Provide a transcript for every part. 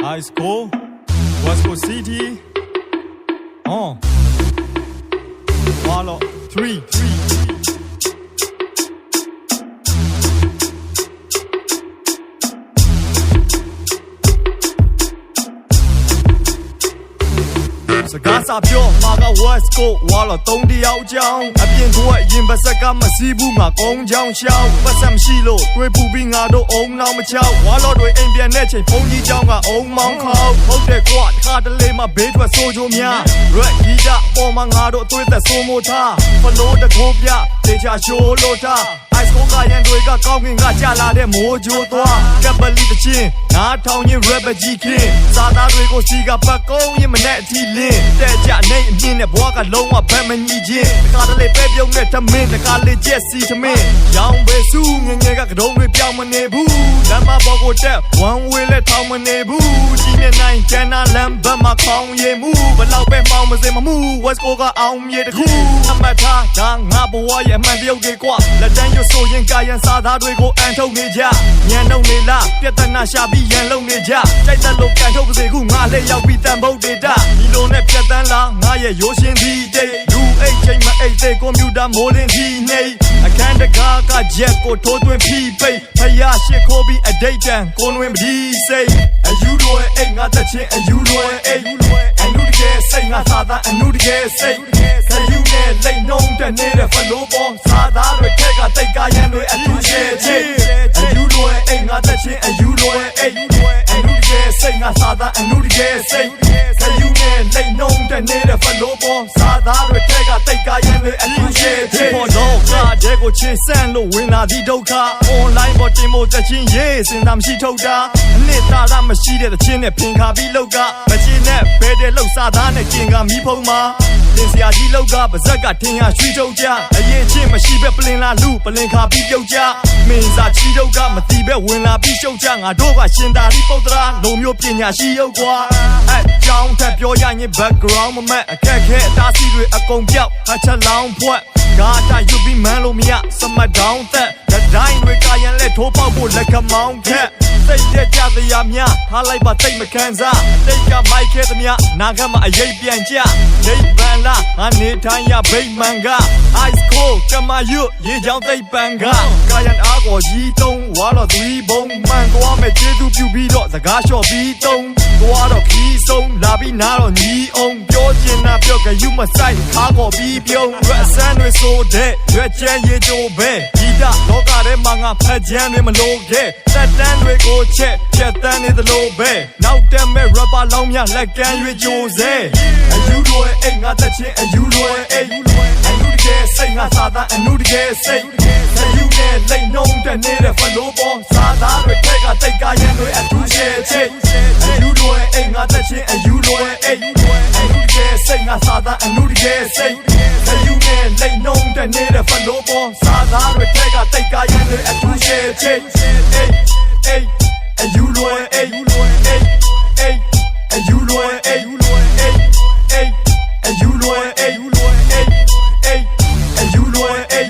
Ice Go, Wasco City, Wallo 3. Sagasa pure, Maga Wasco, Wallo 3 တယောက်ကြောင်းအပြင်ကိုရင်ပါဆက်ကမစီးဘူးငါကုန်းချောင်းရှောင်းပတ်စံမရှိလို့တွေးပူပြီးငါတို့အုံနောက်မချောက်ဝါလော်တွေအိမ်ပြန်တဲ့ချိန်ဖုန်းကြီးကြောင်းကအုံမောင်းခေါက်ဟုတ်တယ်ကွာတခါတလေမှဘေးထွက်ဆိုးချိုးများရက်ကြီးကြပေါ်မှာငါတို့အသွေးသက်ဆိုးမိုးထားဖလို့တကိုးပြတေချာရှိုးလို့ထားIce Go ကရန်တွေကကောင်းကင်ကကြလာတဲ့မိုးကြိုးသွားကပလီတချင်းငါထောင်ရင် rapper ကြီးခင်းစာသားတွေကိုစီကပတ်ကုန်းရင်မနဲ့အထီလင်းတဲ့ကြနေအမြင့်နဲ့ဘွားကလုံးဝဘက်မညီချင်းတခါတလေပဲပြုံးနဲ့ထမင်းတခါလေကျက်စီထမင်းရောင်ပဲစုငငယ်ကကတုံးတွေပြောင်းမနေဘူးလမ်းမပေါ်ကိုတက် one way လဲထောင်မနေဘူးကြီးမြနိုင်ကျန်နာလမ်းဘက်မှာခေါင်းရည်မှုဘလောက်ပဲမောင်းမစင်မမှု West Go ကအောင်မြေတခုအမတ်ထားဒါငါဘဝရဲ့အမှန်တရုပ်တွေကွာလက်တန်းရွဆိုရင်ကာယံစာသားတွေကိုအန်ထုတ်နေကြညံနှုံနေလားပြဿနာရှာပြီးရန်လုံနေကြတိုက်တက်လို့ကန်ထုတ်ပါစေခုငါလည်းရောက်ပြီးတန်ဖို့ဒေတာဒီလိုနဲ့ပြဿနာလားငါရဲ့ရိုးရှင်းသည်တိတ်လူအိတ်ချိန်မအိတ်သေးကွန်ပျူတာမိုးလင်းဒီနေအခန်းတကားကချက်ကိုထိုးသွင်းပြီးပိတ်ဖယားရှိခိုးပြီးအဒိတ်တန်ကိုတွင်ပဒီစိတ်အယူတော်အိတ်ငါတက်ချင်းအယူတော်အိတ်အနုတကယ်စိတ်ငါသာသာအနုတကယ်စိတ်ခယူနဲ့လိတ်နှုံးတဲ့နေတဲ့ဖလို့ပေါ်စာသားတွေထက်ကတိတ်ကားရန်တွေအထူးရှဲချေအယူတော်အိတ်ငါတက်ချင်းအယူတော်အိတ်အနုတကယ်စိတ်ငါသာသာအနုတကယ်စိတ်ခယူနဲ့လိတ်နှုံးတဲ့နေတဲ့ဖလို့ပေါ်စာသားတွေထက်ကတိတ်ကားရန်တွေအထူးရှဲချေပေါ်တော့ကတဲ့ကိုချင်းဆန့်လို့ဝင်လာသည့်ဒုက္ခ online ပေါ်တင်ဖို့တချင်းရေးစင်သာမရှိထုတ်တာအနှစ်သာရမရှိတဲ့တချင်းနဲ့ဖင်ခါပြီးလောက်ကမချင်နဲ့ဘဲတဲ့လောက်စာသားနဲ့ကျင်ကမီးဖုံးမှာတင်စရာကြီးလောက်ကပါဇက်ကထင်ရရွှေထုတ်ကြအရေးချင်းမရှိပဲပလင်လာလူပလင်ခါပြီးပြုတ်ကြမင်းစာချီတော့ကမတီးပဲဝင်လာပြီးရှုပ်ကြငါတို့ကရှင်သာဒီပုတ်တရာလုံမျိုးပညာရှိရုပ်ကွာအဲကြောင်းထက်ပြောရရင် background မမက်အခက်ခဲအသားစီးတွေအကုန်ပြောက်အချက်လောင်းဖွက်ကားတာယူပြီးမန်းလို့မရစမတ်ဒေါင်းသက်တိုင်းတွေကရန်လဲထိုးပေါက်ဖို့လက်ကမောင်းခက်စိတ်တဲ့ကြတရားများထားလိုက်ပါတိတ်မခံစားတိတ်ကမိုက်ခဲသမျှနာကမအရေးပြန်ကြနေပန်လာအနေထိုင်ရဗိတ်မန်က Ice Go ကမရွရေချောင်းသိပ်ပန်ကကာယံအားကိုကြီးတုံးဝါတော့3ဘုံမှန်သွားမဲ့ကျေးဇူးပြုပြီးတော့စကားလျှော့ပြီးတုံးသွားတော့ခီးဆုံးလာပြီးနားတော့ညီအောင်ပြောချင်တာပြောကယူမဆိုင်ခါကိုပြီးပြုံးရအစမ်းတွေဆိုတဲ့ရွက်ချမ်းရေကြိုးပဲဒီကလောကထဲမှာငါဖက်ချမ်းတွေမလို့ခဲ့တက်တန်းတွေကိုချက်ဖြတ်တန်းနေသလိုပဲနောက်တက်မဲ့ rapper လောင်းများလက်ကမ်းရွေကြိုးစေအယူတော်အိတ်ငါတက်ချင်းအယူတော်အိတ်အနုတကယ်စိတ်ငါသာသာအနုတကယ်စိတ်ခယူနဲ့လိတ်နှုံးတဲ့နေတဲ့ဖလို့ပေါ်စာသားတွေထက်ကတိတ်ကားရန်တွေအထူးရှဲချေအယူတော်အိတ်ငါတက်ချင်းအယူတော်အိတ်အနုတကယ်စိတ်ငါသာသာအနုတကယ်စိတ်ခယူနဲ့လိတ်နှုံးတဲ့နေတဲ့ဖလို့ပေါ်စာသားတွေထက်ကတိတ်ကားရန်တွေအထူးရှဲချေအိတ်and you know it, ay, ay, and you know it, ay, ay, and you know it, ay, ay, and you know it, ay,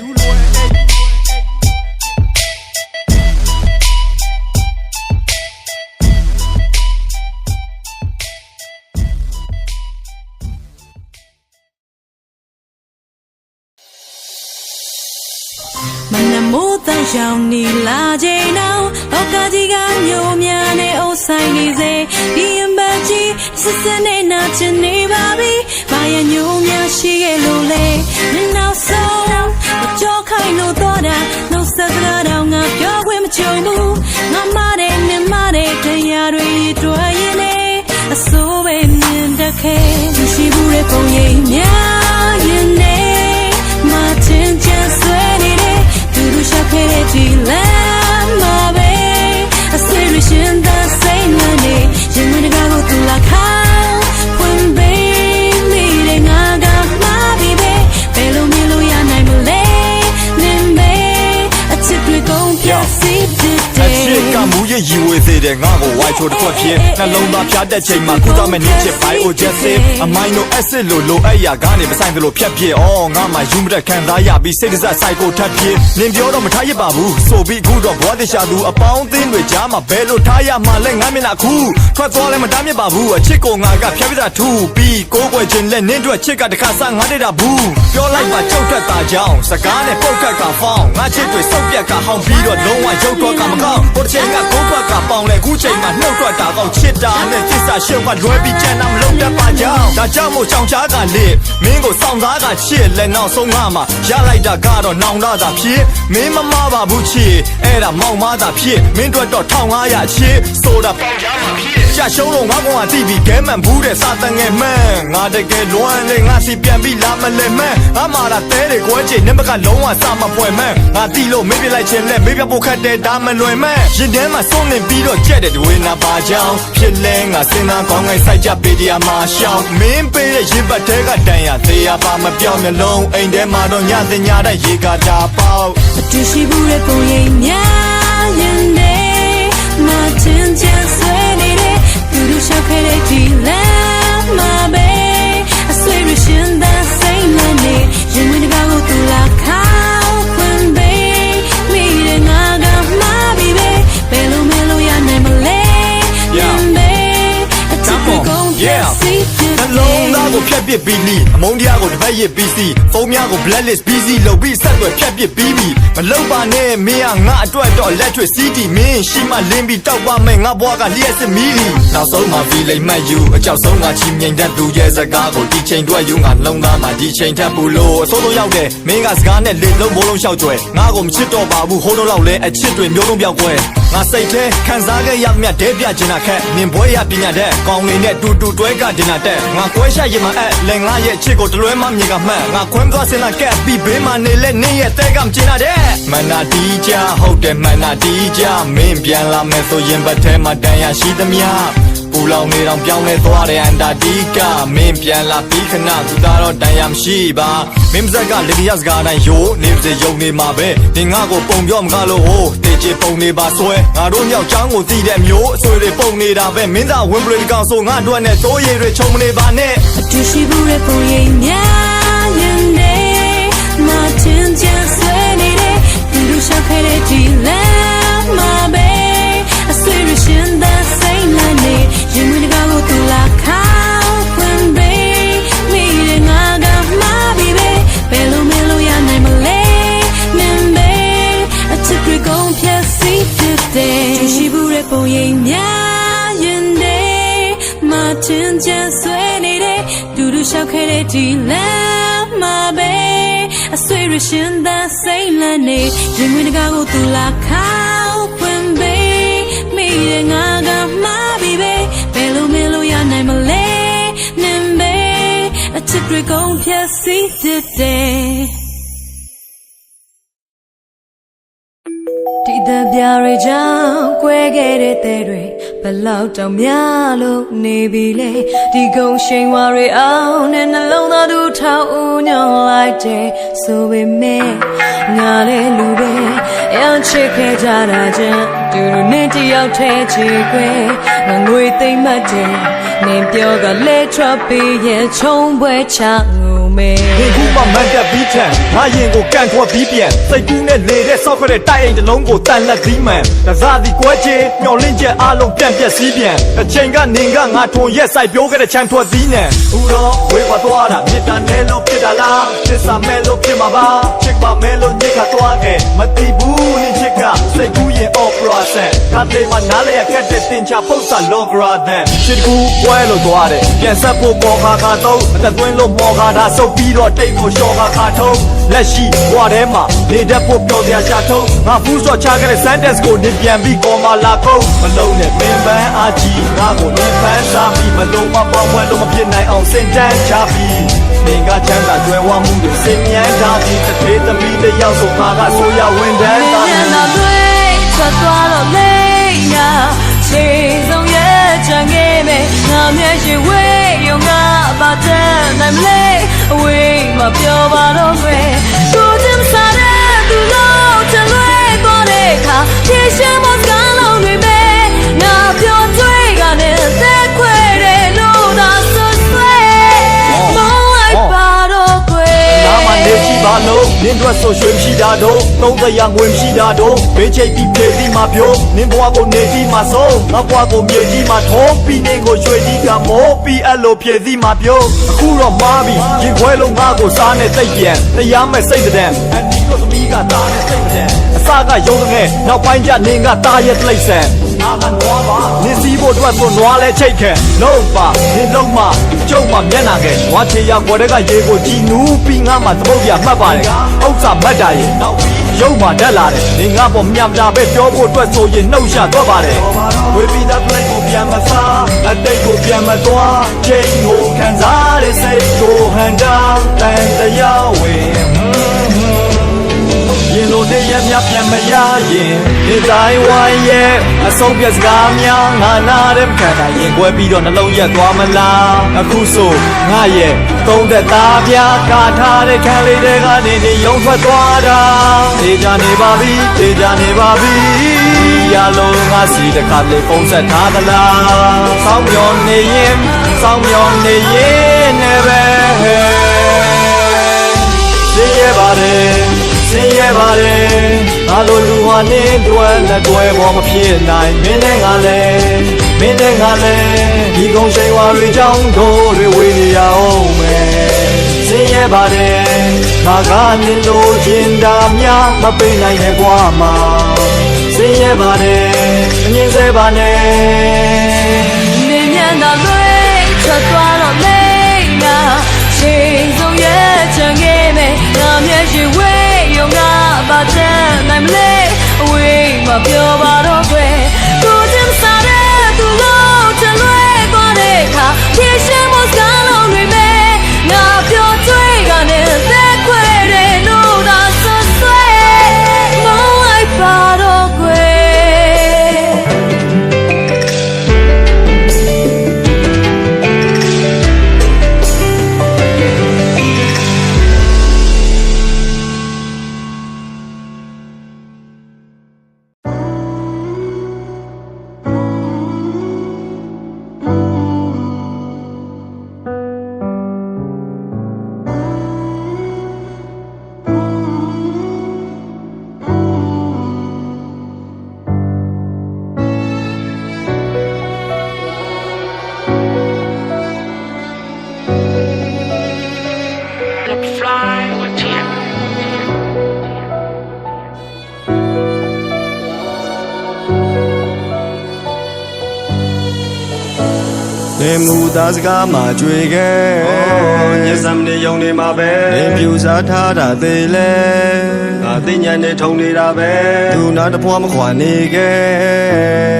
Manamota shauni la jainao okajiga nyomyane osainize diambaji sisane na chini babi baya nyomya shige lole now so jokai no dora no sagrada nga pyo kwe mchomu nga mare ne mare tayarwe twaine asobe mindake shibure koye nya yene ma chincha swene a solution that say money you need to go to la cow when baby I got my baby pelo milo ya nai mole nimbe a chip le go see today အချစ်ကမူရဲ့ရီဝေးသေးတယ်ငါ့ကို ဖို့ဝိုင်းချိုတစ်ခွက်ဖြစ်နှလုံးသားဖြားတဲ့ချိန်မှာကုသမဲ့နေချစ် Biogestic Amino acid လို့အဲ့ရကားနေမဆိုင်သလိုဖြတ်ဖြစ်အော်ငါမှယူမတက်ခံစားရပြီးစိတ်ကစား psycho ထပ်ဖြစ်နင်ပြောတော့မထားရပါဘူးဆိုပြီးအခုတော့ဘွားတခြားသူအပေါင်းအသင်းတွေကြားမှာဘယ်လိုထားရမှလဲငါမျက်နှာခုထွက်သွားလဲမတားမြစ်ပါဘူးအချစ်ကိုငါကဖြတ်ပြတာထူပြီးကိုယ်ွယ်ချင်းလက်နင်းတို့ချစ်ကတခါစားငါတက်တာဘူးပြောလိုက်ပါကြောက်ထွက်တာကြောင်းစကားနဲ့ပုတ်ခတ်ကဖောင်းငါချစ်တွေစုပ်ပြက်ကဟောင်းပြီးတော့လုံးဝရုပ်တော့ကမကောင်းဟိုတစ်ချိန်ကကိုယ်ထွက်ကပေါင်းလဲအခုချိန်မှာနှုတ်ထွက်တာကောင်းချစ်တာနဲ့သစ္စာရှင်းကလွဲပြီးချမ်းသာမလုပ်တတ်ပါကြောင်းဒါကြောင့်မို့ချောင်ချားကလေမင်းကိုစောင့်သားကချစ်လဲနောက်ဆုံးငါမှာရလိုက်တာကတော့နောင်တသာဖြစ်မင်းမမပါဘူးချစ်အဲ့ဒါမောင်မသာဖြစ်မင်းတို့တော့1500ချစ်ဆိုတာပေါင်ချားမှာဖြစ်ရှာရှုံးတော့ငါကောင်ကတိပြီးကဲမှန်ဘူးတဲ့စာတန်ငယ်မှန်ငါတကယ်လွမ်းလေငါစီပြန်ပြီးလာမလဲမှန်ငါမာတာတဲတွေကွဲချင်နမကလုံးဝစာမပွဲမှန်ငါတီးလို့မေးပြလိုက်ခြင်းလဲမေးပြဖို့ခတ်တဲ့ဒါမလွယ်မှန်ရင်ထဲမှာစုံနေပြီးတော့ကြက်တဲ့တွေနာပါကြောင်းဖြစ်လဲငါစင်သားကောင်းငယ်စိုက်ကြပေးတရားမှာရှောင်းမင်းပေးတဲ့ရင်ပတ်ထဲကတန်ရသေးရပါမပြောင်းမျက်လုံးအိမ်ထဲမှာတော့ညတင်ညတဲ့ရေကာတာပေါက်မတူရှိဘူးတဲ့ပုံရိပ်များရင်နေမတင်ချင်ဆွဲနေတဲ့သူတို့ရှောက်ခဲ့တဲ့ဒီလမ်းမှာပဲအဆွေရရှင်သာစိတ်နဲ့နေရင်ဝင်တကားကိုသူလာခေါ်ခွင့်ပေးမိတဲ့ငါကမှားပြီပဲဘယ်လိုမဲလို့ရနိုင်မလဲရင်ပဲအချစ်ကိုကုန်ပြစီနှလုံးသားကိုဖြတ်ပစ်ပြီးလီအမုန်းတရားကိုတစ်ဖက်ရစ်ပြီးစီဖုန်းများကို blacklist busy လုပ်ပြီးဆက်သွယ်ဖြတ်ပစ်ပြီးပြီမလုပ်ပါနဲ့မင်းကငါအတွက်တော့လက်ထွေစီးတီမင်းရှိမှလင်းပြီးတောက်ပါမယ်ငါဘွားကလျှက်စစ်မီလီနောက်ဆုံးမှပြီးလိမ့်မှတ်ယူအကြောက်ဆုံးကချီမြိန်တတ်သူရဲ့စကားကိုဒီချိန်တွက်ယူငါလုံးသားမှဒီချိန်ထပ်ဘူးလို့အစိုးဆုံးရောက်တယ်မင်းကစကားနဲ့လေလုံးဘိုးလုံးလျှောက်ကြွယ်ငါကိုမချစ်တော့ပါဘူးဟိုးတော့လောက်လဲအချစ်တွေမျိုးလုံးပြောက်ကွယ်ငါစိတ်ထဲခံစားခဲ့ရမြတ်တဲပြချင်တာခက်နင်ဘွဲရပညာတဲ့ကောင်းလေးနဲ့တူတူတွဲကတင်တာတဲ့ငါကွဲရှာရင်မအဲ့လဲငါရဲ့ချစ်ကိုတလွဲမှမြေကမှတ်ငါခွန်းသွားစင်လာကက်ပြီးဘေးမှာနေလဲနေရဲ့တဲကမချင်တာတဲ့မနာတီးကြဟုတ်တယ်မနာတီးကြမင်းပြန်လာမယ်ဆိုရင်ဘက်ထဲမှာတန်ရရှိသမျှပူလောင်နေတော့ပြောင်းလဲသွားတဲ့အန်တာတီးကမင်းပြန်လာပြီးခဏသူသားတော့တန်ရမရှိပါမင်းစက်ကလေဒီယာစကားတိုင်းယိုနေစေယုံနေမှာပဲဒီငါကိုပုံပြောမကားလို့ဟိုတေချေပုံနေပါဆွဲငါတို့မြောက်ချောင်းကိုတီးတဲ့မျိုးအဆွေတွေပုံနေတာပဲမင်းသားဝင်ပရိကောင်ဆိုငါတို့နဲ့တိုးရည်တွေခြုံမနေပါနဲ့အတူရှိဘူးတဲ့ပုံရိပ်များရင်နေမတင်ချင်ဆွဲနေတဲ့သူတို့ရှောက်ခဲ့တဲ့ဒီလမ်းမှာပဲအဆွေရရှင်သာစိတ်နဲ့နေရင်ဝင်တကားကိုသူလာခေါ်ခွင့်ပေးမိတဲ့ငါကမှားပြီပဲဘယ်လိုမဲလို့ရနိုင်မလဲနင်ပဲအချစ်တွေကုန်ဖြတ်စီးဖြစ်တယ်သူရှိဘူးတဲ့ပုံရိပ်များရင်နေမတင်ချင်ဆွဲနေတဲ့သူတို့ရှောက်ခဲ့တဲ့ဒီလမ်းမှာပဲအဆွေရရှင်သာစိတ်နဲ့နေရင်ဝင်တကားကိုသူလာခေါ်ခွင့်ပေးမိတဲ့ငါကမှားပြီပဲဘယ်လိုမဲလို့ရနိုင်မလဲနင်ပဲအချစ်တွေကုန်ဖြတ်စီးဖြစ်တယ်ဒီတပြားတွေကြောင့်ကွဲခဲ့တဲ့တဲ့တွေဘလောက်တောင်များလို့နေပြီလေဒီကုန်းရှိန်ဝါတွေအောင်နဲ့နှလုံးသားသူထောက်ဦးညွန်လိုက်တဲ့ဆိုပေမဲ့ငါလည်းလူပဲအန်ချစ်ခဲ့ကြတာကြောင့်သူတို့နဲ့တယောက်တည်းချေခွဲငါငွေသိမ့်မှတ်တယ်နင်ပြောကလဲထွက်ပြီးရဲ့ခြုံပွဲချငုံမဲဒီခုမှမန်တက်ပြီးချန်ငါရင်ကိုကန်ခွက်ပြီးပြန်စိတ်ကူးနဲ့နေတဲ့ဆောက်ခွက်တဲ့တိုက်အိမ်တစ်လုံးကိုတန်လက်သီးမှန်တစားသည်ကွဲချေမျောလင်းချက်အားလုံးပြန်ပြက်စီးပြန်အချိန်ကနေကငါထုံရက်ဆိုင်ပြောခဲ့တဲ့ချမ်းထွက်သီးနဲ့ဦးတော့ဝေးပါသွားတာမြေတာနဲ့လို့ဖြစ်တာလားသစ္စာမဲလို့ဖြစ်မှာပါချစ်ပါမဲလို့ညစ်ခါသွားခဲ့မတိဘူးနေချစ်ကစိတ်ကူးရင် opera set ခါတဲ့မှာနားလေရခက်တဲ့တင်ချပုတ်စာ logra တဲ့ချစ်ကူကွဲလို့သွားတယ်ပြန်ဆက်ဖို့ပေါ်ခါတော့အသက်သွင်းလို့မော်ခါတာစုပ်ပြီးတော့တိတ်ကိုလျှော်ခါထုံးလက်ရှိဘွားထဲမှာနေတတ်ဖို့ပြောစရာရှာထုံးငါဖူးစောချခဲ့တဲ့ sentence ကိုနေပြန်ပြီးကော်မာလာကုန်းမလုံးနဲ့ပင်ပန်းအားကြီးငါကိုနေဖန်စားပြီးမလုံးမပေါင်းဝဲလို့မဖြစ်နိုင်အောင်စင်တန်းချပြီးမင်းကချမ်းသာကြွယ်ဝမှုတွေစင်မြန်းထားပြီးတစ်သေးသမီးတစ်ယောက်ဆိုငါကဆိုရဝန်တန်းသားမျက်နှာတွေထွက်သွားတော့လေညာခြေဆုံးရဲ့ချန်ခဲ့မယ်ငါမျက်ရှိဝေးရုံငါပါတဲ့နိုင်မလဲအဝေးမပြောပါတော့ခွဲကိုချင်စားတဲ့သူလို့ချလွဲသွားတဲ့အခါဖြေရှင်းမစကားလုံးတွေပဲငါပြော တာတို့30ရာငွေမရှိတာတို့ဘေးချိတ်ပြီးပြေးပြီးမှပြိုးနင်းဘွားကိုနေပြီးမှဆုံးငါဘွားကိုမြေကြီးမှထုံးပြီးနေကိုရွှေကြီးကမိုးပြီးအဲ့လိုပြေးပြီးမှပြိုးအခုတော့မားပြီးရင်ခွဲလုံးငါကိုစားနေသိပ်ပြန်တရားမဲ့စိတ်တဲ့အန်ဒီတို့သမီးကသားနဲ့စိတ်ပြန်အစကရုံးငယ်နောက်ပိုင်းကျနင်းကသားရဲ့တိတ်ဆန်ငါကနွားပါနင်းစီးဖို့အတွက်ဆိုနွားလဲချိတ်ခဲလုံးပါနင်းလုံးမကျုံမှမျက်နှာခဲနွားချေရခေါ်တဲ့ကရေကိုကြည်နူးပြီးငါမှသမုတ်ပြမှတ်ပါတယ်ဥစ္စာမတ်တာရဲ့နောက်ပြီးရုပ်မှတက်လာတယ်နင်းငါပေါ်မြတ်တာပဲပြောဖို့အတွက်ဆိုရင်နှုတ်ရသွားပါတယ်ဝေပြီးသား play ကိုပြန်မစားအတိတ်ကိုပြန်မသွားချိန်ကိုခံစားတဲ့စိတ်ကိုဟန်တာတန်တရားဝင်ရင်လိုတဲ့ရမြပြန်မရရင်ဒီတိုင်းဝိုင်းရဲ့အဆုံးပြစကားများငါနာတဲ့မခံတာရင်ကွဲပြီးတော့နှလုံးရက်သွားမလားအခုဆိုငါရဲ့သုံးသက်သားပြားကာထားတဲ့ခံလေးတွေကနေနေရုံထွက်သွားတာတေချာနေပါပြီတေချာနေပါပြီရလုံးငါစီတခါလေးပုံဆက်ထားသလားစောင်းမျောနေရင်စောင်းမျောနေရင်နဲ့ပဲသိရပါတယ်စင်ရပါတယ်ငါလိုလူဟာနေတွဲလက်တွဲပေါ်မဖြစ်နိုင်မင်းနဲ့ငါလဲမင်းနဲ့ငါလဲဒီကုန်းချိန်ဝါတွေကြောင်းတို့တွေဝေးနေရအောင်မယ်စင်ရပါတယ်ငါကနေလို့ချင်းတာများမပိနိုင်နဲ့ကွာမှာစင်ရပါတယ်အငင်းစေပါနဲ့နေမြန်သာလွဲချက်သွားတော့လိမ့်နာချိန်ဆုံးရဲ့ချန်ခဲ့မယ်ငါမျက်ရှိဝဲယုံငါပါချမ်းနိုင်မလဲအဝေးမပြောပါတော့ခွဲကိုချင်းစားတဲ့သူလို့ချလွဲသွားတဲ့အခါဖြည့်ရှင်းဖို့စကားလုံးတွေမဲ့ငါပြောတွေ့ကနေသက်ခွဲတဲ့လို့သာဆွဆွဲမလိုက်ပါတော့ခွဲနေမူသားစကားမှကြွေခဲ့ညစမ်းနေယုံနေမှာပဲနေပြူစားထားတာသေးလဲငါသိညာနေထုံနေတာပဲသူနာတဖွားမခွာနေခဲ့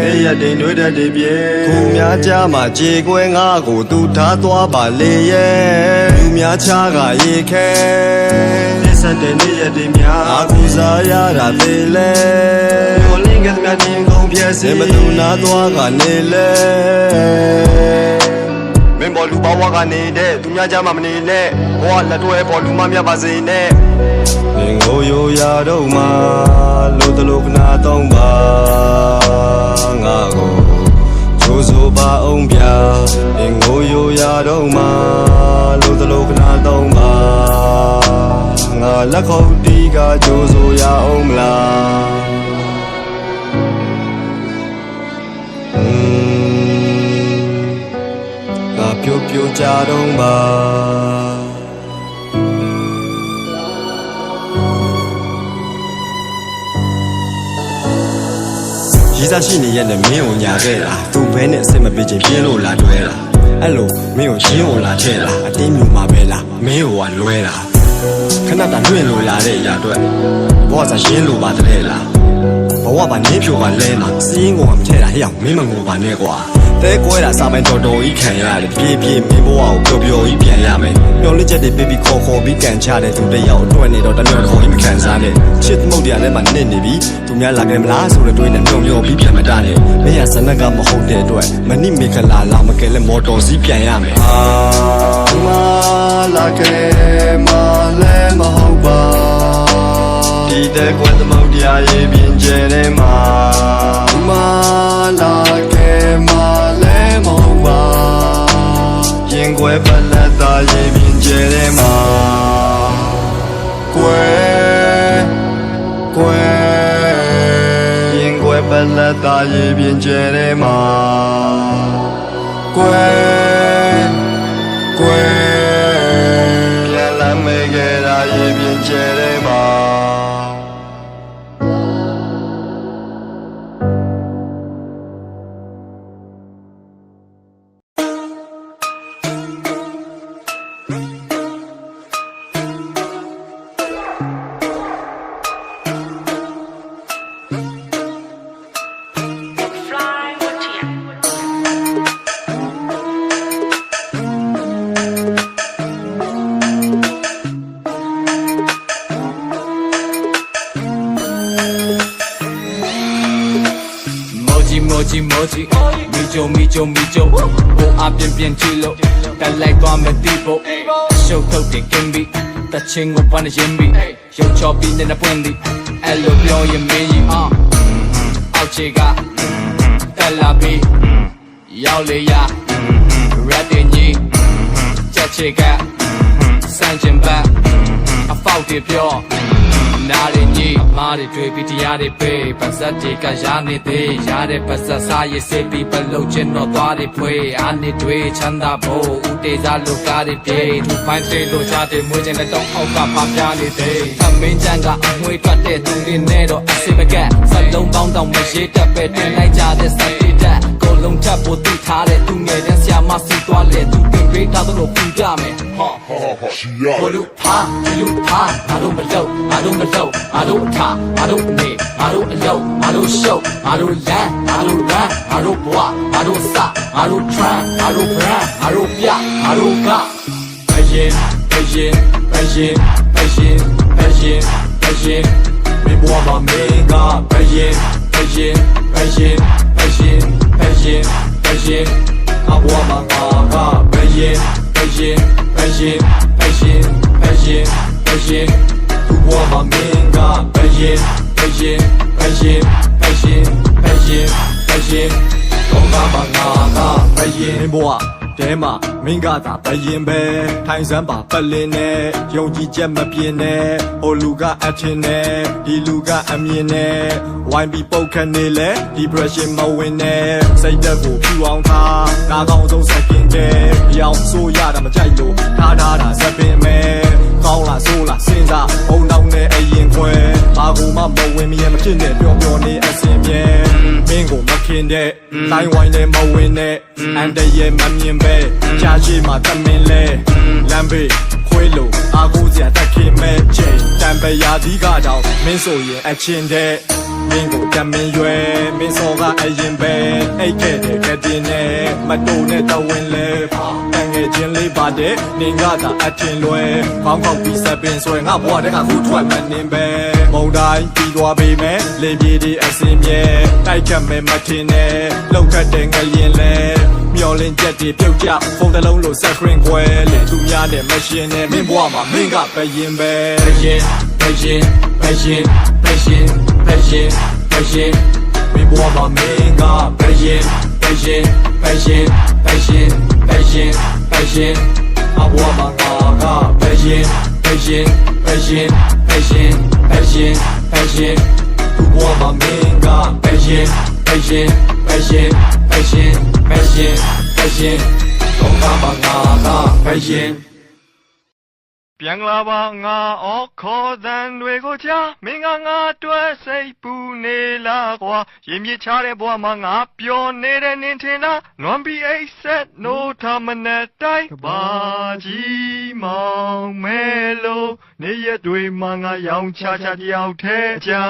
နေရတဲ့နှွေးတဲ့တည်းပြေခုများကြမှာကြေကွဲငါကိုသူထားသွားပါလေရဲ့လူများချားကရေခဲနေဆက်တဲ့နေရတဲ့များအခုစားရတာသေးလဲကိုလင်းကမြတ်တင်ကုန်ပြည့်စင်မသူနာသွားကနေလဲမင်းဘောလူပေါဝါကနေတဲ့သူများကြမှာမနေနဲ့ဘောလက်တွဲဘောလူမမြတ်ပါစေနဲ့ငင်ကိုရိုရတော့မှလို့တလို့ခနာတော့ပါငါကိုချိုးဆိုပါအောင်ဗျာငင်ကိုရိုရတော့မှလို့တလို့ခနာတော့ပါငါလက်ခုပ်တီးကချိုးဆိုရအောင်မလားပြိုပြိုကြတော့ပါရေးစားရှိနေရဲ့နဲ့မင်းကိုညာခဲ့တာသူဘဲနဲ့အစင်မပြေချင်ပြင်းလို့လာတွဲတာအဲ့လိုမင်းကိုရှင်းကိုလာချဲ့တာအတင်းမျိုးမှာပဲလားမင်းကိုကလွဲတာခဏတာလွင့်လို့လာတဲ့အရာအတွက်ဘောကစားရှင်းလို့ပါတဲ့လားဘဝပါနင်းဖြိုပါလဲမှာစီးရင်ကိုမထဲတာဟဲ့အောင်မင်းမငိုပါနဲ့ကွာတဲကွဲတာစာပိုင်တော်တော်ကြီးခံရတယ်ပြေးပြေးမင်းဘဝကိုပျော်ပျော်ကြီးပြန်ရမယ်ပျော်လင့်ချက်တွေပေးပြီးခေါ်ပြီးကန်ချတဲ့သူတယောက်အတွက်နေတော့တမျိုးတစ်ခေါ်ကြီးမခံစားနဲ့ချစ်သမုတ်တရားထဲမှာနစ်နေပြီသူများလာခဲ့မလားဆိုတဲ့တွေးနဲ့မျောပြီးပြန်မတတ်နဲ့မင်းရစနကမဟုတ်တဲ့အတွက်မနိမေခလာမကဲလဲမော်တော်စီးပြန်ရမယ်မလာခဲ့မလဲမဟုတ်ပါဒီတဲ့ကွယ်သမုတ်တရားရေးပြင်းကျဲတဲ့မှာမလာခဲ့မလဲမဟုတ်ပါရင်ကွယ်ပလက်သားရေးပြင်းကျဲတဲ့မှာကွယ်大一边接的嘛，归归，原来没给他一边接的嘛。米酒，我阿变记录，带来光没地步，手头的金币，大清我帮你钱币，有钞币在那本地，爱路表演美女啊，奥切嘎，带拉比，要雷亚，ready 你，加切嘎，3800，阿放的票。哪里你妈的追比提亚的背，本身这个压力的，压的不是啥也是比不露肩脑大的背，俺的追强大步，无得在路家的背，土盘对路家的每天来当好个爬家的背，他们讲个会抓的东的那都是不干，三龙帮到没写的背，对来家的三地的，高龙插不对他的，东野人下马是多嘞，都跟背他都落不家没，哈，我路爬，一路爬，俺都不走，俺都不走。I don't talk, I don't need, I don't low, I don't show, I don't land, I don't run, I don't walk, I don't stop, I don't try, I don't brand, I don't block, I don't got. Passion, me boy my main god. Passion, I want my god. Passion. 我把命啊，白心，我把那白心，我爹妈命嘎达白心呗，泰山把白脸呢，用几件没变呢，我路嘎爱听呢，你路嘎爱面呢，外比不看你嘞，你不是没问呢，谁的股票往他，大高中才变的，要说呀他们在路，他在变没。ကောင်းလားဆိုးလားစဉ်းစားဘုံနောက်နဲ့အရင်ခွဲဘာကူမှမဝင်မရမဖြစ်နဲ့ပျော်ပျော်နေအစင်မြဲမင်းကိုမခင်တဲ့တိုင်းဝိုင်းနဲ့မဝင်နဲ့အန်တရဲ့မမြင်ပဲကြားရှိမှတမင်လဲလမ်းဘေးခွေးလို့အာကိုစရာတက်ခင်မဲ့ချိန်တံပရာသီးကတော့မင်းဆိုရင်အချင်းတဲ့မင်းကိုတမင်ရွယ်မင်းစောကအရင်ပဲအိတ်ခဲ့တဲ့ကတင်နဲ့မတူနဲ့တဝင်းလဲတန်ငယ်ချင်းလေးပါတဲ့နင်ကသာအထင်လွယ်ခေါင်းခေါက်ပြီးစပင်ဆွဲငါဘွားတဲ့ကခုထွက်မနေပဲမုံတိုင်းပြီးသွားပေမဲ့လေပြေးဒီအစင်မြဲတိုက်ခတ်မဲ့မထင်နဲ့လောက်ခတ်တဲ့ငရင်လဲမျောလင်းချက်တွေပြုတ်ကြဖုန်းတစ်လုံးလို့ဆက်ခရင်ခွဲလေသူများနဲ့မရှင်နဲ့မင်းဘွားမှာမင်းကပဲရင်ပဲPassion, me boy my main god. Passion, I boy my god. Passion, you boy my main god. Passion, don't come my god. Passion.ပြန်လာပါငါအော်ခေါ်သံတွေကိုချမင်းကငါတွေ့စိတ်ပူနေလားကွာရင်မြစ်ချတဲ့ဘဝမှာငါပျော်နေတဲ့နင်ထင်လားနွမ်းပြီးအိတ်ဆက်နိုးထားမနဲ့တိုက်ပါကြီးမောင်မဲလို့နေရတွေမှာငါရောင်ချတယောက်ထဲကြာ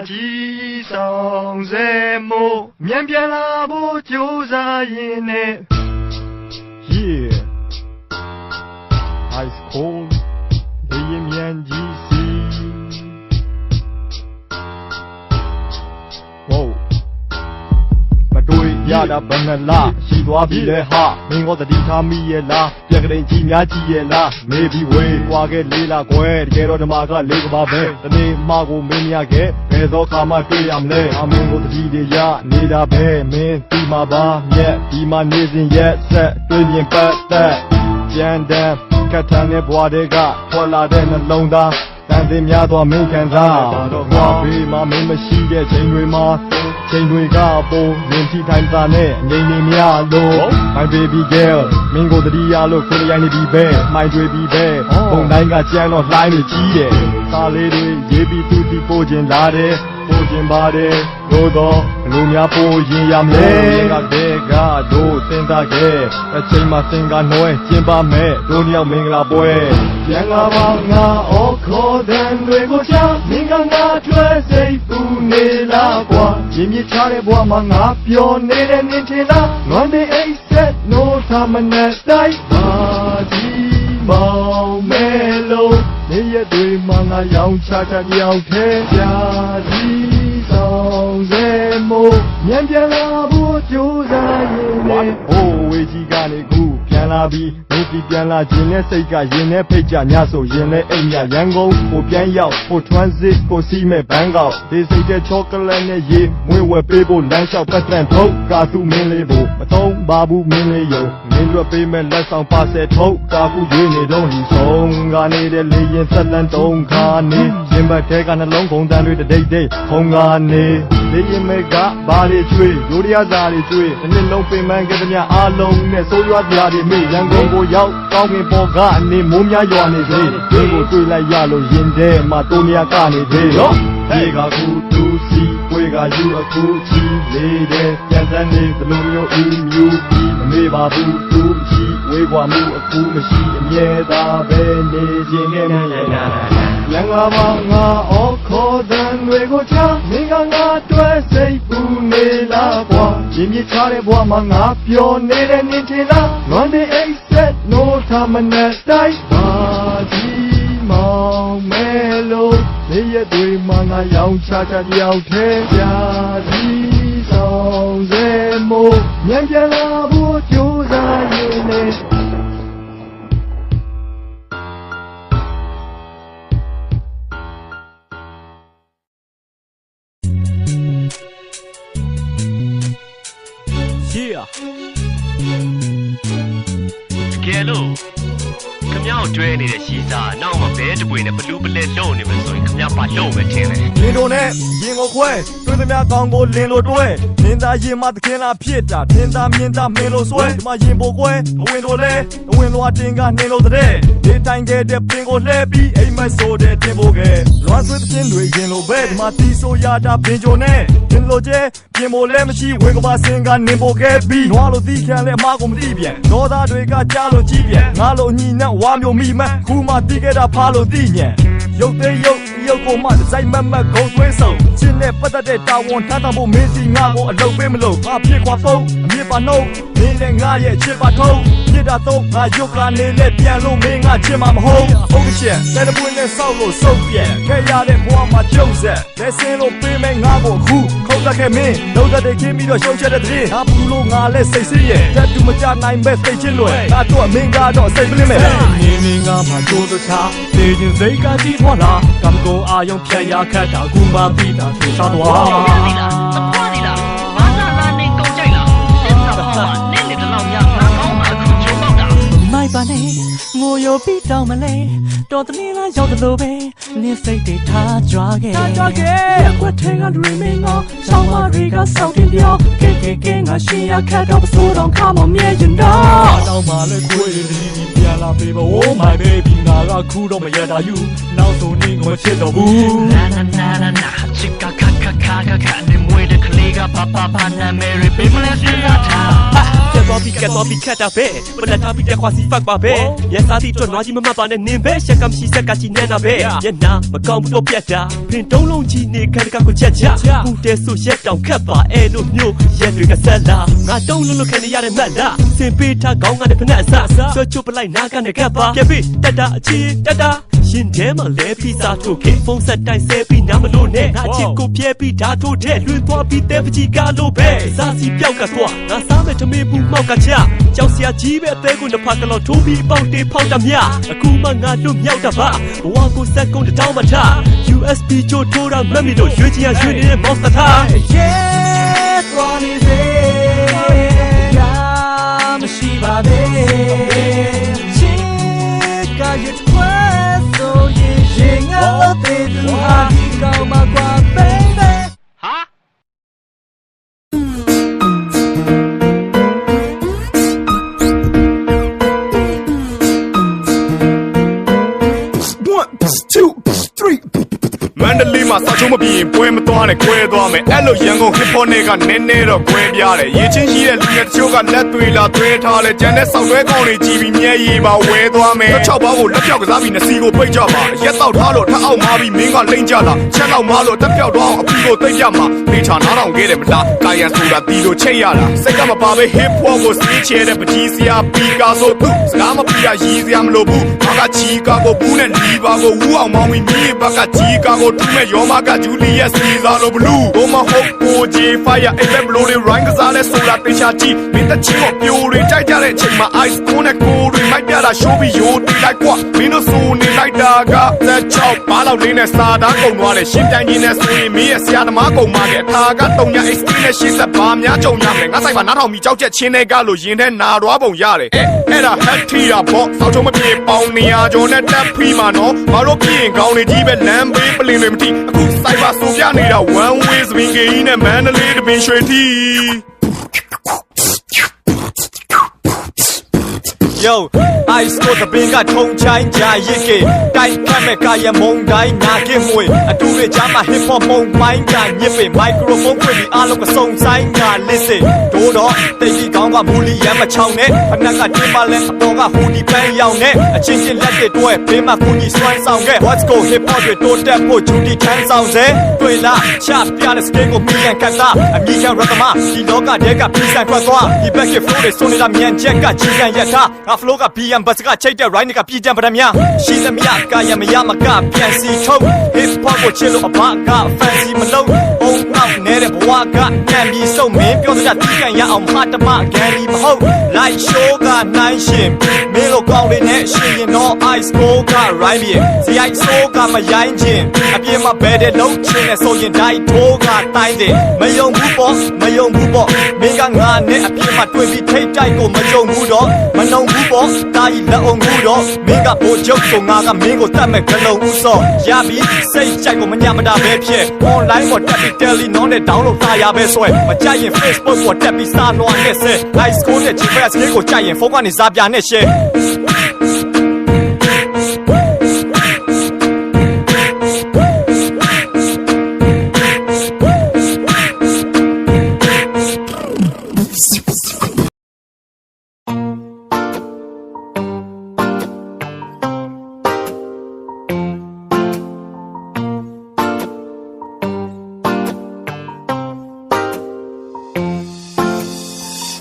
ကြီးဆောင်စေမို့မြန်ပြန်လာဖို့ကြိုးစားရင်နဲ့ Yeah Ice coldရင်မြန်ကြီးစီဝိုးမတွေ့ရတာဘယ်နှလားရှိသွားပြီလေဟာမင်းကတတိထားမိရဲ့လားပြက်ကလေးကြီးများကြီးရဲ့လားမေးပြီးဝေးွားခဲ့လေးလားကွယ်တကယ်တော့ဓမ္မကလေးကပါပဲတနေ့မှကိုမင်းရခဲ့ဘယ်သောခါမှတွေ့ရမလဲအမင်းကိုတတိတွေရနေတာပဲမင်းဒီမှာပါမြက်ဒီမှာနေစဉ်ရက်ဆက်တွေ့ရင်ပတ်သက်ပြန်တန်းကထန်တဲ့ဘွားတွေကထွက်လာတဲ့နှလုံးသားတ န်တင်များသောမင်းခံစားတော့ငါဘေးမှာမင်းမရှိတဲ့ချိန်တွေမှာချိန်တွေကပုံမြင်ထိထိုင်တာနဲ့ငိမ့်နေများလို့ My baby girl မင်းကိုတတိယလို့ကိုယ်ရိုင်းနေပြီပဲမိုင်းတွေပြီပဲပုံတိုင်းကကြမ်းတော့လှိုင်းနေကြီးတယ်စာလေးတွေရေးပြီးသူတီပို့ခြင်းလာတယ်ပို့ခြင်းပါတယ်တို့တော့လူများပို့ရင်ရမယ်ကတဲ့ကတို့စင်သားခဲ့အချိန်မှစင်ကနှွဲကျင်းပါမယ်တို့နှစ်ယောက်မင်္ဂလာပွဲပြန်လာပါငါအော်ခေါ်တဲ့တွေကိုချမင်းကငါတွေ့စိတ်ပူနေလားကွာရင်မြချတဲ့ဘဝမှာငါပျော်နေတဲ့နေချင်လားငွမ်းတဲ့အိတ်ဆက်နိုးထားမနဲ့တိုက်ပါကြီးမောင်မဲလို့နေရတွေမှာငါရောင်ချချကြောက်သေးကြသည်ဆောင်စေမို့မြန်ပြန်လာဖို့ကြိုးစားရင်လည်းဟိုဝေကြီးကနေခုပြန်လာပြီးမိစီပြန်လာခြင်းနဲ့စိတ်ကရင်နဲ့ဖိတ်ကြညဆိုရင်လည်းအိမ်မြရန်ကုန်ကိုပြန်ရောက်ကို transit ကိုစီးမဲ့ဘန်ကောက်ဒီစိတ်တဲ့ချောကလက်နဲ့ရေမွေးဝဲပေးဖို့လမ်းလျှောက်ပတ်သက်ထုတ်ကာသူမင်းလေးဖို့မသုံးပါဘူးမင်းလေးယုံမင်းတို့ပေးမဲ့လက်ဆောင်ပါဆယ်ထုတ်ကာကူရွေးနေတော့ဒီဆုံးကနေတဲ့လေရင်ဆက်လန်းတုံးခါနေရင်ဘတ်ထဲကနှလုံးကုန်တန်းတွေတိတ်တိတ်ခုံကနေလေရင်မဲ့ကဘာတွေကျွေးရိုးရသားတွေကျွေးတစ်နှစ်လုံးပင်ပန်းကြတဲ့များအားလုံးနဲ့ဆိုးရွားကြတွေမိရန်ကုန်ကိုရောက်ကောင်းကင်ပေါ်ကနေမိုးများရွာနေစေဒီကိုတွေ့လိုက်ရလို့ရင်ထဲမှာတိုးများကနေသေးရောဒီကကူတူစီဝေကယူအခုချီလေးတဲ့ပြန်စမ်းနေဘလိုမျိုးအီမြူပြီးမမေ့ပါဘူးသူရှိဝေကွာမှုအခုမရှိအမြဲသာပဲနေခြင်းနဲ့မြန်ရနာရန်လာပါငါအော်ခေါ်တဲ့တွေကိုချမင်းကငါတွေ့စိတ်ပူနေလားကွာရင်မြချတဲ့ဘဝမှာငါပျော်နေတဲ့နေချင်လားငွမ်းတဲ့အိတ်ဆက်နိုးထားမနဲ့တိုက်ပါကြီးမောင်မဲလို့နေရတွေမှာငါရောင်ချချကြောက်သေးကြသည်ဆောင်စေမို့မြန်ပြန်လာဖို့ကြိုးစားရင်လည်း ကဲလို့ခမောက်တွဲနေတဲ့ရှီစာနောက်မှာဘဲတပွေနဲ့ဘလူးပလက်လုံးနေမှာဆိုရင်ခမောက်ပါလုံးပဲထင်တယ် လင်းတို့နဲ့ရင်ကိုခွဲတွေ့သမျှကောင်းကိုလင်းလို့တွဲလင်းသားရင်မသခင်လားဖြစ်တာထင်းသားမြင်းသားမင်းလို့ဆွဲဒီမှာရင်ပိုကွဲအဝင်တို့လဲအဝင်လွာတင်ကနှင်းလို့တဲ့ဒီတိုင်းခဲ့တဲ့ပင်ကိုလှဲပြီးအိမ်မက်ဆိုတဲ့တင်ဖို့ကဲလွာဆွေးတဲ့ချင်းတွေရင်လို့ပဲဒီမှာတီးဆိုရတာပင်ချိုနဲ့တင်လို့ကျဲပြင်မို့လဲမရှိဝေကပါစင်ကနှင်းဖို့ကဲပြီးနွားလို့တီးခံလဲအမကိုမသိပြန်ဒေါသတွေကကြားလို့ကြီးပြန်ငါလို့ညီနဲ့ဝါမျိုးမိမခုမှတီးခဲ့တာဖားလို့သိညံရုပ်သေးရုပ်ကိုမှစိုက်မတ်ဂုံသွေးဆုံချင်းနဲ့ပတ်သက်တဲ့တာဝန်ထမ်းဆောင်ဖို့မင်းစီငါကိုအလုပ်ပေးမလို့ငါဖြစ်ခွာဖုံးအမြင့်ပါနှုတ်မင်းနဲ့ငါရဲ့ချစ်ပါထုံးမြစ်တာတော့ငါရုပ်ကနေနဲ့ပြန်လို့မင်းငါချစ်မှာမဟုတ်ဟုတ်ကဲ့တဲ့ပွင့်နဲ့ဆောက်လို့စုပ်ပြက်ခဲ့ရတဲ့ဘဝမှာကျုံဆက်လက်စင်းလို့ပေးမယ်ငါကိုအခုခုတ်တက်ခဲ့မင်းလုံးသက်တဲ့ခင်းပြီးတော့ရှုံးချက်တဲ့တဲ့ငါဘူးလို့ငါလဲစိတ်ဆင်းရဲ့တက်တူမကြနိုင်မဲ့စိတ်ချင်းလွယ်ငါတော့မင်းကတော့စိတ်ပလင်းမဲ့နေငါမှကြိုးတချနေရင်စိတ်ကကြီးထွားလာကံကုန်အာယုံဖြတ်ရခတ်တာကူမပြီးတာထွေရှာသွား မိုက်ပါနဲ့ငိုရိုပြီးတောင်းမလဲတော်တနည်းလားရောက်တယ်လို့ပဲနင်းစိတ်တွေထားကြွားခဲ့ရက်ွက်ထဲကလူမင်းငေါဆောင်းမတွေကစောက်တင်ပြောကဲငါရှင်ရခတ်တော့ဆိုတော့ခါမမြဲရင်တော့တောင်းပါလေကိုယ်ရည်ဒီပြန်လာပေးပါ Oh my baby ငါကခုတော့မရတာယူနောက်ဆုံးနေငါချစ်တော့ဘူးနာချစ်ကခနေမွေးတဲ့ကလေးကပါနာမေရီပေးမလဲစတာget off ခတ်တာပဲဘယ်တာပြီးတဲ့ခွာစီဖတ်ပါပဲရစားသည့်တော့နွားကြီးမမပါနဲ့နင်ပဲရှက်ကမရှိဆက်ကချီနေနာပဲညနာမကောင်းဘူးတော့ပြတ်တာပင်တုံးလုံးကြီးနေခတ်ကကိုချက်ချပူတဲ့ဆိုရက်တောင်ခတ်ပါအဲလိုမျိုးရက်တွေကဆက်လာငါတုံးလုံးခံရတဲ့မက်လားစင်ပေးထားကောင်းကနေဖက်နဲ့အစဆွဲချုပ်ပလိုက်နာကနေခတ်ပါပြပြီးတက်တာအချီတက်တာရှင်ထဲမှာလဲပြီးစားထုတ်ခဲ့ဖုန်းဆက်တိုင်းဆဲပြီးနားမလို့နဲ့ငါချစ်ကိုပြဲပြီးဓာတ်ထိုးတဲ့လွှတ်သွားပြီးတဲ့ပကြီးကလို့ပဲစားစီပြောက်ကတော့ငါစားမဲ့ထမင်းဘူးမောက်ကချကြောက်စရာကြီးပဲအသေးကိုနှစ်ဖက်ကလောက်ထိုးပြီးပေါက်တေးဖောက်တမြအခုမှငါတို့မြောက်တာပါဘဝကိုစက်ကုန်တောင်းမထား USB ချိုးထိုးတာမက်မီတို့ရွေးချင်ရရွေးနေတဲ့ monster ထား Yeah သွားနေစေရာမရှိပါသေးချစ်ကရတဲ့ဆိုရင်ငါ မှာစောက်ချုံးမပြင်းပွဲမသွားနဲ့ကွဲသွားမယ်အဲ့လိုရန်ကုန် hip hop နဲ့ကနည်းနည်းတော့ကွဲပြားတယ်ရေချင်းရှိတဲ့လူငယ်တချို့ကလက်တွေလာသွေးထားလဲကျန်တဲ့ဆောက်တွဲကောင်းတွေကြည်ပြီးမျက်ရည်ပါဝဲသွားမယ်6ပါးကိုလက်ပြောက်ကစားပြီးနှစီကိုပိတ်ကြပါရက်တော့ထားလို့ထအောက်မားပြီးမင်းကလိမ့်ကြတာချက်တော့မားလို့တက်ပြောက်တော့အောင်အပီကိုသိမ့်ကြမှာနေချာနားထောင်ခဲ့တယ်မလားကာယံဆိုတာတီတို့ချိတ်ရတာစိတ်ကမပါပဲ hip hop ကိုစီးချဲတဲ့ပကြီးစရာပီကာဆိုသူစကားမပြရရည်စရာမလိုဘူးဘာကချီကာကိုဘူးနဲ့လီပါကိုဝူအောင်မောင်းပြီးမြေဘက်ကချီကာကိုတူးမဲ့ရောမကဂျူလီယက်စီဇာလိုဘလူးဘုံမဟုတ်ကိုဂျီဖိုင်ယာအဲ့ဘလိုတွေ rank ကစားလဲဆိုတာတေချာကြည့်မင်းတချီကိုပြိုတွေကြိုက်ကြတဲ့အချိန်မှာ ice cold နဲ့ကိုတွေမိုက်ပြတာ show ပြီးရိုးတိလိုက်ကွာမင်းတို့ဆိုနေလိုက်တာကလက်ချောက်ဘာလောက်လေးနဲ့စာသားကုန်သွားတယ်ရှင်းတိုင်းကြီးနဲ့ဆိုရင်မင်းရဲ့ဆရာသမားကုန်ပါခဲ့အထာက3ည XP နဲ့ရှင်းသက်ဘာများကြုံရမလဲငါဆိုင်မှာနားထောင်ပြီးကြောက်ချက်ချင်းတဲ့ကလို့ရင်ထဲနာရွာပုံရတယ်အဲ့ဒါ hat ထီတာပေါ့စောက်ချုံမပြေပေါင်းနေရကျော်နဲ့တက်ဖီမှာနော်ဘာလို့ပြင်းကောင်းနေကြီးပဲလမ်းဘေးပလင်တွေမတိအခုဆိုင်ပါဆိုပြနေတာ one way စပင်ကြီးနဲ့မန္တလေးတပင်ရွှေထီYo, ice cold the binga tong chai ja yike. Dai kame kaya mong dai na ke mui. Atu re jama hip hop mong mind ja nyipe. Microphone kwe di alo ka song sai nga lise. Do do, te yi kaung ka bully yam ma chao ne. Panak ka tima le apo ka hoodie pan yao ne. A chin chin let ke tue pe ma kuni swan sound ke. Let's go hip hop re to tap po Judy Chan sound se. Tue la, cha pya ne scale ko mian kat ta. A mi kan rakama, di loka de ka pisan kwa kwa. Di back ke flow re so ne la mian jet ka chi kan yat ta. Flow က BM ဘတ်ကချိတ်တဲ့ right ကပြည်ကြံပဒမြရှိသမျှကာယမရမကပြန်စီထုတ် hip hop ကိုချစ်လို့အဘက fancy မလုပ်အုံနောက်နေတဲ့ဘဝကပြန်ပြီးစုံမင်းပြောတဲ့တီးကန်ရအောင်မတမကန်ဒီမဟုတ် light show ကနိုင်ရှင်မင်းတို့ကောင်းလေးနဲ့ရှင်ရင်တော့ ice cold က right ပြီးစီ ice soul ကမရိုင်းခြင်းအပြင်မှာဘယ်တဲ့လုံးချင်းနဲ့ဆိုရင် diet ထိုးကတိုင်းတယ်မယုံဘူးပေါ့မယုံဘူးပေါ့မင်းကငါနဲ့အပြင်မှာတွေ့ပြီးထိတ်တိုက်ကိုမကြုံဘူးတော့မနှုံဘူးပေါ့တာကြီးလက်အောင်ဘူးတော့မင်းကဘိုးချုပ်ဆိုငါကမင်းကိုတတ်မဲ့ကလုံးဦးစောရပြီစိတ်ကြိုက်ကိုမညမတာပဲဖြစ် online ပေါ်တက်ပြီး tele နော်နဲ့ download စာရပဲဆွဲမကြိုက်ရင် Facebook ပေါ်တက်ပြီးစာလွှာနဲ့ဆက် high school နဲ့ GPS ကိုကြိုက်ရင်ဖုန်းကနေစာပြနဲ့ share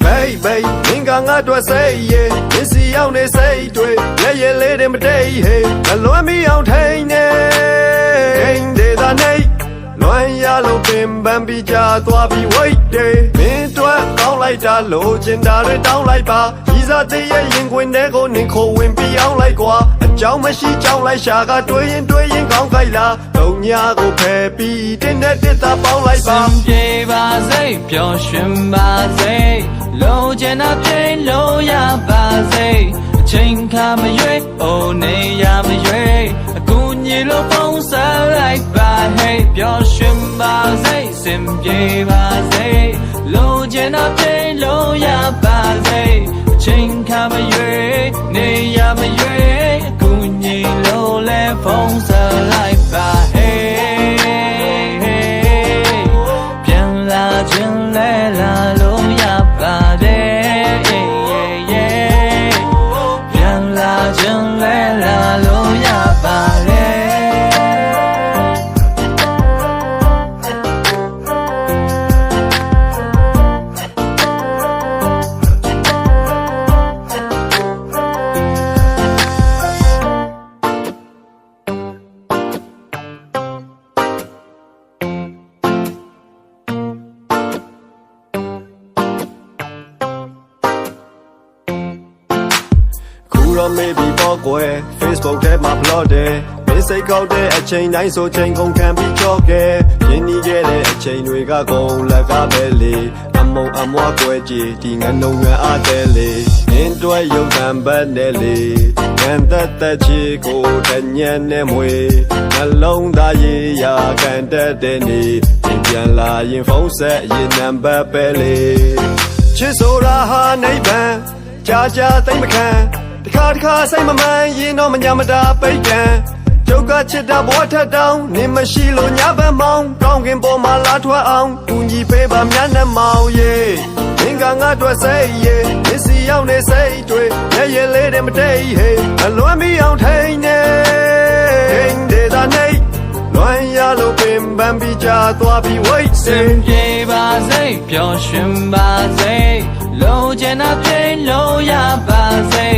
Baby, မင်းကငါတို့စိတ်ရဲ့မင်းစီရောက်နေစိတ်တွေရဲ့ရဲ့လေးတွေမတိတ်ဟေးမလွမ်းမီအောင်ထိန်နေထိန်ဒေသနေလွမ်းရလို့ပင်ပန်းပြီးကြသွားပြီး wait day မင်းတို့ကောင်းလိုက်တာလို့ကျင်တာတွေတောင်းလိုက်ပါဤစားတည်းရဲ့ရင်ခွင်ထဲကိုနင်ခိုဝင်ပြီးအောင်လိုက်ကွာအကြောင်းမရှိကြောင်းလိုက်ရှာကတွေးရင်ကောင်းခိုက်လာတုံညာကိုဖယ်ပြီးတင်းနဲ့တစ်သားပေါင်းလိုက်ပါပြေပါစေပျော်ရွှင်ပါစေလုံးချင်တာပြေလို့ရပါစေအချိန်ခါမရွေးအိုနေရမရွေးအကူညီလို့ဖုန်းဆက်လိုက်ပါ Hey ပျော်ရွှင်ပါစေစင်ပြေပါစေလုံးချင်တာပြေလို့ရပါစေအချိန်ခါမရွေးနေရမရွေးအကူညီလို့လဲဖုန်းဆက်လိုက်ပါ Hey ပြန်လာခြင်းလဲလာလို့ရပါတယ်ပြန်လာခြင်းလဲလာလို့ရပါတယ်တော့ maybe ပေါ့ကွယ် Facebook ထဲမှာ blog တယ်မင်းစိတ်ကောက်တဲ့အချိန်တိုင်းဆိုချိန်ကုန်ခံပြီးကြော့ခဲ့ရင်းနှီးခဲ့တဲ့အချိန်တွေကကုန်လက်ကပဲလေအမုံအမွားကွယ်ကြည်ဒီငန်းလုံးငန်းအားတယ်လေမင်းတို့ရုပ်သံပတ်နဲ့လေကန်သက်ချီကိုတညံနဲ့မွေနှလုံးသားရေးရာကန်တဲ့နေပြန်လာရင်ဖုန်းဆက်ရင်နံပါတ်ပဲလေချစ်ဆိုတာဟာနိဗ္ဗာန်ကြာသိမ့်မခံတခါစိတ်မမှန်ရင်တော့မညာမတာပိတ်ကန်ကြ ကချစ်တာဘောထက်တောင်းနေမရှိလို့ညဘက်မောင်းကောင်းကင်ပေါ်မှာလာထွက်အောင်ကူညီပေးပါမျက်နှာမောင်ရေမင်းကငါတို့စိတ်ရေမစ္စည်းရောက်နေစိတ်တွေရဲ့ရဲ့လေးတွေမတိတ်ဟေးအလွမ်းမီအောင်ထိန်နေထိန်ဒေတာနေလွမ်းရလို့ပင်ပန်းပြီးကြသွားပြီးဝိတ်စင် ပြေပါစေပျော်ရွှင်ပါစေလိုချင်တာပြေလို့ရပါစေ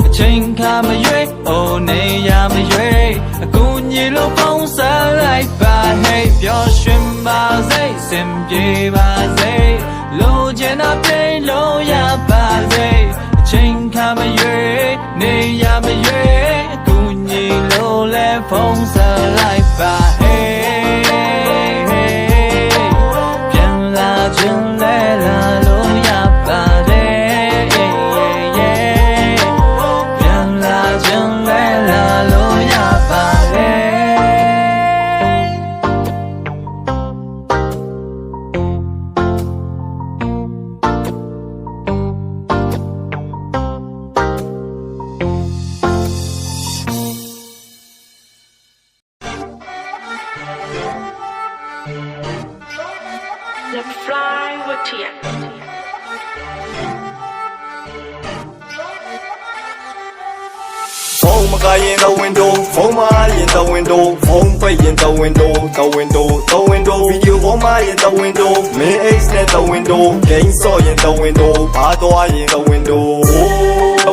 အချိန်ခါမရွေးအိုနေရမရွေးအကူညီလို့ပုံစံလိုက်ပါဟဲ့ပျော်ရွှင်ပါစေစင်ပြေပါစေလိုချင်တာပြေလို့ရပါစေအချိန်ခါမရွေးနေရမရွေးအကူညီလို့လဲပုံစံလိုက်ပါဟဲ့Let's fly with TX. Phone guy in the window, phone my in the window, phone play in the window, the window, video phone my in the window, me ace in the window, game saw in the window, bad in the window, the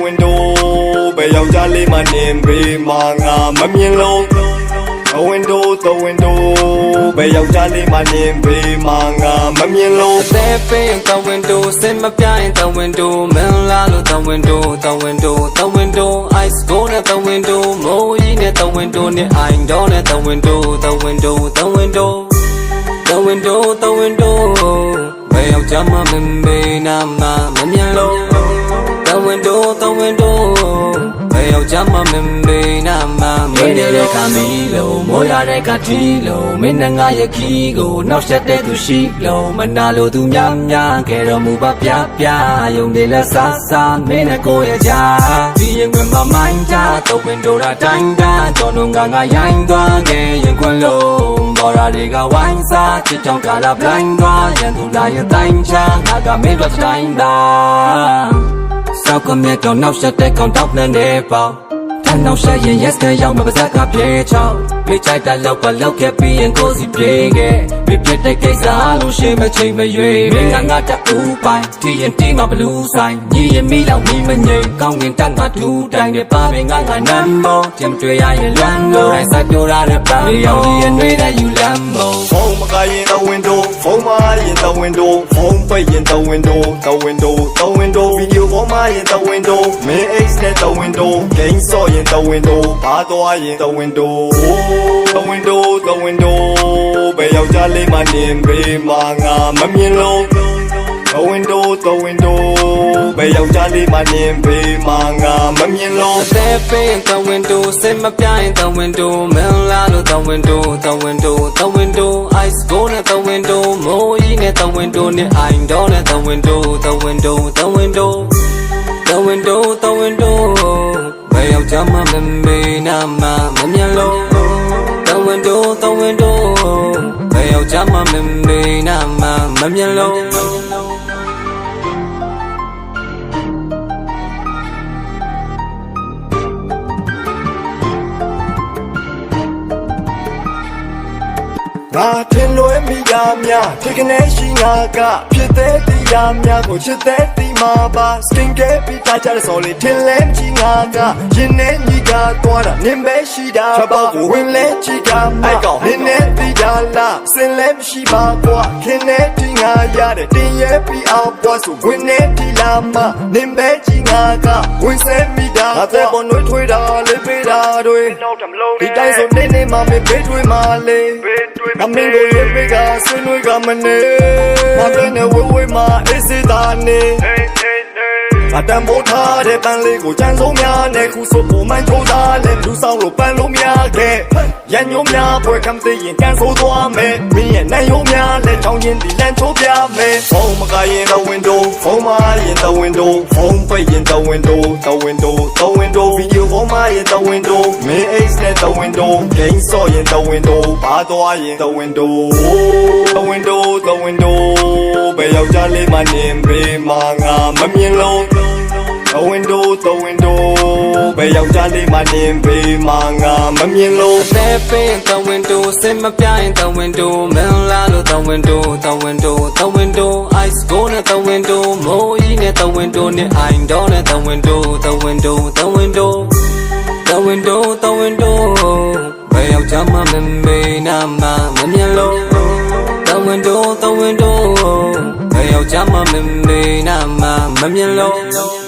window, bay out jolly my name, be manga, mammy low. The window, bay out jolly my name, be manga, mammy low. Step in the window, send my pie in the window, melalo the window, ice go at the window, mow in at the window, I'm down at the window, bay out jama membe nama, mammy low. The window, bay out jama membe nama, mammy low. Camilo, moya de catilo, menanga yakigo, no set de shilo, manalo tu nyam, kero muba pia, yung de la sasa, menako ya, being with my mind, the window that tanga, tonunga yanga, yung kwalo, mora de ga wansa, chitong kala blanga, yandu la ya tanga, naga made of tanga. Sao come yet don't know shut the count up the neighbor. No saying yes to young but I got play chow. We try that look at being cozy playing it. We play the case I don't shame a chain my way. We got that by TNT my blue sign. Ye and me like me when you come in time my two time the bombing on my number. Jim Trey I and Lambo. I said you're out of bounds. And way that you Lambo. Phone guy in the window, phone my in the window, phone play in the window, the window, video phone my in the window, me ace in the window, game saw in the window, bad in the window, the window, bay out jolly my name, be manga, mammy low. The window, bay out jolly my name, be manga, mammy low. Step in the window, send my pie in the window, melalo the window, ice go at the window, mow in at the window, I'm down at the window, the window. Bay out jama membe nama mammy low. The window, bay out jama membe nama mammy low. Not in no emiamia, taking a shinga, pit the yamia, go chit the maba, stink epi touch solid till lemchinga, Jineniga, Guada, Nimbe Shida, Tabaco, when let chica, I go, Ninet Dala, Selem Shiba, Kinetinga, Yada, Epi out was Wineti Lama, Nimbe Chinga, we send me down, I thought on Twitter, Lipida, the dice of Nene, Mammy, between Male. I'm in the bigger, soon we got my name. I'm in the way with my easy dani. အတန်မိုးထားတဲ့ပန်းလေးကိုကြမ်းဆုံးများနဲ့ခုဆိုပုံမှန်ချိုးစားလဲလူဆောင်လို့ပန်းလို့များခဲ့ရန်ညိုးများပွဲကမ်းသိရင်ကန်ဆိုးသွားမယ်မင်းရဲ့နိုင်ရိုးများလဲချောင်းချင်းဒီလန်ချိုးပြမယ်ဖုန်းမကရင် the window ဖုန်းမရင် the window ဖုန်းပိတ်ရင် the window the window the window video ဖုန်းမရင် the window မင်း ace နဲ့ the window game ဆော့ရင် the window ဘာသွားရင် the window the window the window ဘယ်ယောက်ျားလေးမှနင်ဘေးမှာငါမမြင်လုံး the window the window ဘယ်ယောက်ျားလေးမှနင်ဘေးမှာငါမမြင်လုံး Step in the window, sit my behind the window, man lalo the window, the window, the window, ice go at the window, mo in at the window, ne I'm down at the window, the window, the window, the window, the window, where you jump my me na ma yellow, the window, where you jump my me na ma yellow.